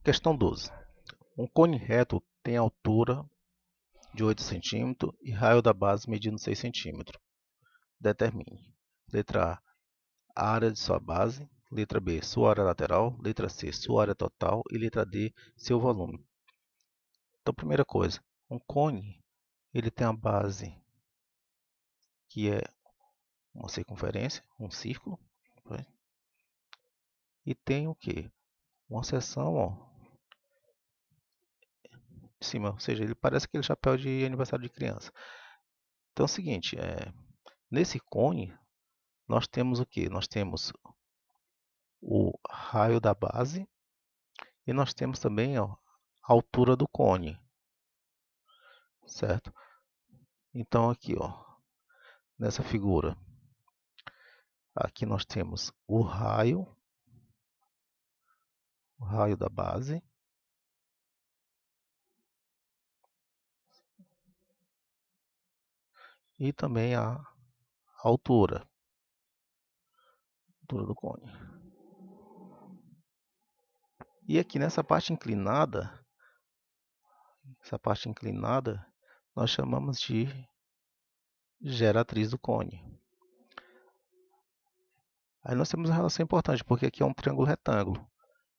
Questão 12. Um cone reto tem altura de 8 centímetros e raio da base medindo 6 centímetros. Determine. Letra A, a área de sua base. Letra B, sua área lateral. Letra C, sua área total. E letra D, seu volume. Então, primeira coisa, um cone ele tem a base que é uma circunferência, um círculo, né? E tem o quê? Uma seção, ó, de cima, ou seja, ele parece aquele chapéu de aniversário de criança. Então é o seguinte, nesse cone nós temos o quê? Nós temos o raio da base e nós temos também, ó, a altura do cone, certo? Então aqui, ó, nessa figura, aqui nós temos o raio da base e também a altura do cone. E aqui nessa parte inclinada, nós chamamos de geratriz do cone. Aí nós temos uma relação importante, porque aqui é um triângulo retângulo.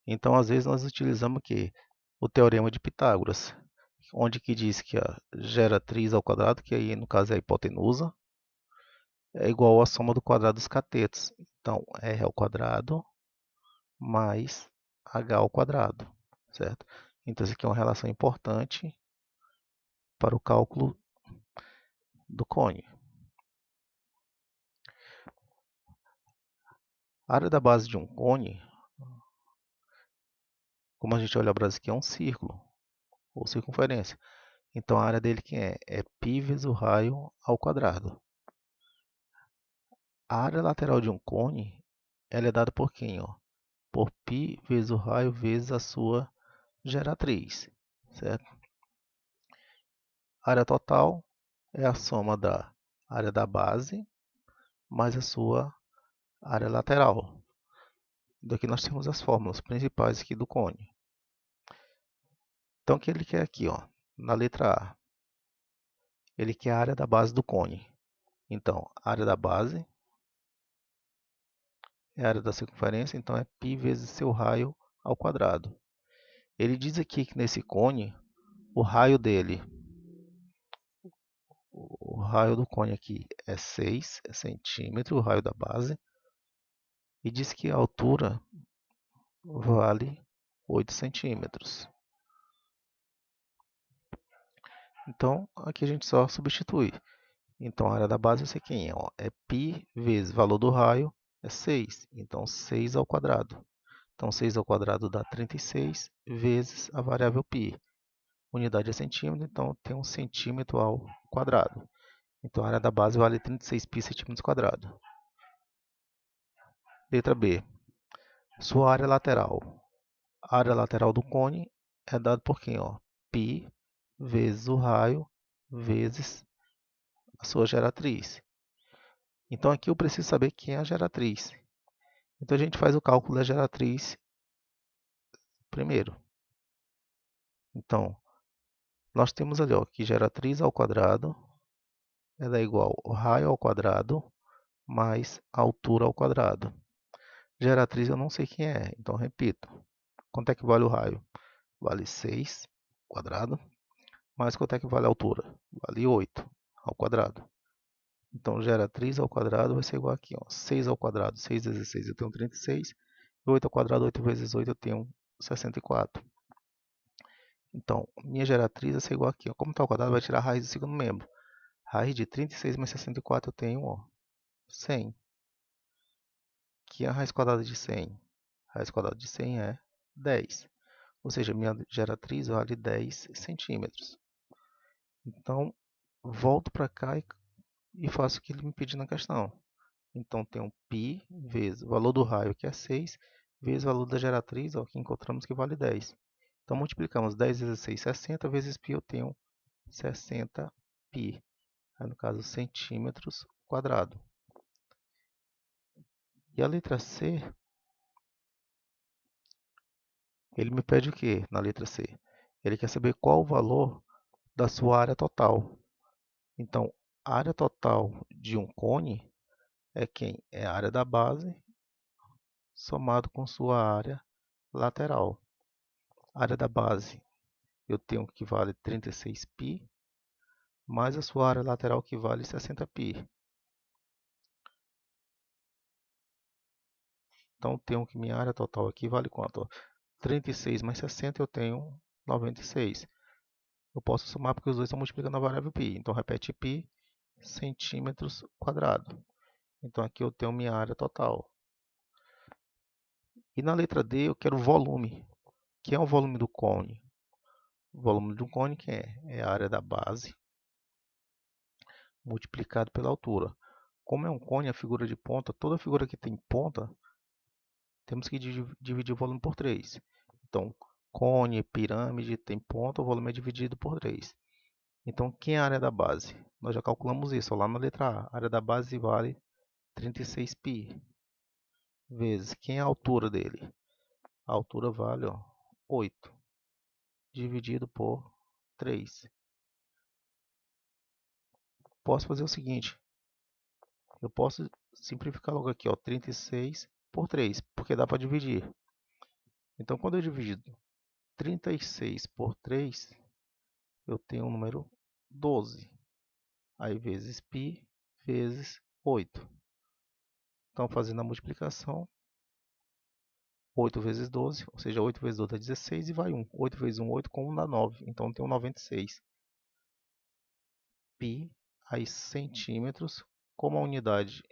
Então, às vezes, nós utilizamos o quê? O teorema de Pitágoras, onde que diz que a geratriz ao quadrado, que aí no caso é a hipotenusa, é igual à soma do quadrado dos catetos. Então, R ao quadrado mais H ao quadrado, certo? Então, isso aqui é uma relação importante para o cálculo do cone. A área da base de um cone, como a gente olha para aqui, é um círculo, ou circunferência. Então, a área dele que é π vezes o raio ao quadrado. A área lateral de um cone, ela é dada por quem? Ó? Por π vezes o raio vezes a sua geratriz, certo? A área total é a soma da área da base mais a sua área lateral. Daqui nós temos as fórmulas principais aqui do cone. Então, o que ele quer aqui, ó, na letra A? Ele quer a área da base do cone. Então, a área da base é a área da circunferência, então é π vezes seu raio ao quadrado. Ele diz aqui que nesse cone, o raio dele, o raio do cone aqui é 6 centímetros, o raio da base, e diz que a altura vale 8 centímetros. Então, aqui a gente só substitui. Então, a área da base eu sei quem é, ó, é π vezes o valor do raio, é 6. Então, 6 ao quadrado. Então, 6 ao quadrado dá 36 vezes a variável π. Unidade é centímetro, então tem 1 centímetro ao quadrado. Então, a área da base vale 36 π centímetros quadrados. Letra B. Sua área lateral. A área lateral do cone é dada por quem? Ó? π vezes o raio vezes a sua geratriz. Então, aqui eu preciso saber quem é a geratriz. Então, a gente faz o cálculo da geratriz primeiro. Então, nós temos ali ó, que geratriz ao quadrado ela é igual ao raio ao quadrado mais a altura ao quadrado. Geratriz eu não sei quem é, então repito. Quanto é que vale o raio? Vale 6 ao quadrado. Mais quanto é que vale a altura? Vale 8 ao quadrado. Então, geratriz ao quadrado vai ser igual aqui. Ó, 6 ao quadrado, 6 vezes 6 eu tenho 36. E 8 ao quadrado, 8 vezes 8 eu tenho 64. Então, minha geratriz vai ser igual aqui. Ó. Como está ao quadrado, vai tirar a raiz do segundo membro. Raiz de 36 mais 64 eu tenho ó, 100. Que é a raiz quadrada de 100? A raiz quadrada de 100 é 10. Ou seja, minha geratriz vale 10 centímetros. Então, volto para cá e faço o que ele me pediu na questão. Então, tem um π vezes o valor do raio, que é 6, vezes o valor da geratriz, ó, que encontramos que vale 10. Então, multiplicamos 10 vezes 6, 60, vezes π, eu tenho 60 π. Aí, no caso, centímetros quadrado. E a letra C, Ele me pede o quê na letra C? Ele quer saber qual o valor da sua área total. Então, a área total de um cone é quem? É a área da base somado com sua área lateral. A área da base eu tenho que vale 36π, mais a sua área lateral que vale 60π. Então, eu tenho que minha área total aqui vale quanto? 36 mais 60 eu tenho 96. Eu posso somar porque os dois estão multiplicando a variável π. Então, repete π centímetros quadrados. Então, aqui eu tenho minha área total. E na letra D eu quero o volume. Que é o volume do cone? O volume do cone que é a área da base multiplicado pela altura. Como é um cone, a figura de ponta, toda figura que tem ponta, temos que dividir o volume por 3. Então, cone, pirâmide, tem ponta, o volume é dividido por 3. Então, quem é a área da base? Nós já calculamos isso, ó, lá na letra A. A área da base vale 36π, vezes quem é a altura dele? A altura vale 8, dividido por 3. Posso fazer o seguinte, eu posso simplificar logo aqui, 36 por 3, porque dá para dividir. Então, quando eu divido 36 por 3, eu tenho o número 12. Aí, vezes π, vezes 8. Então, fazendo a multiplicação, 8 vezes 12, ou seja, 8 vezes 12 dá 16 e vai 1. 8 vezes 1, 8, com 1 dá 9. Então, eu tenho 96. Π, aí centímetros, como a unidade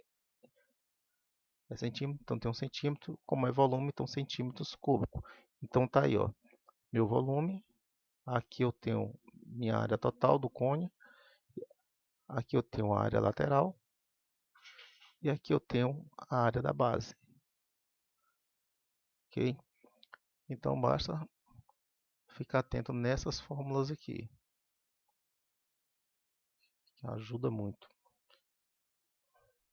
é centímetro, então tem um centímetro, como é volume, então centímetros cúbicos. Então tá aí, ó, meu volume, aqui eu tenho minha área total do cone, aqui eu tenho a área lateral e aqui eu tenho a área da base, ok? Então basta ficar atento nessas fórmulas aqui, que ajuda muito.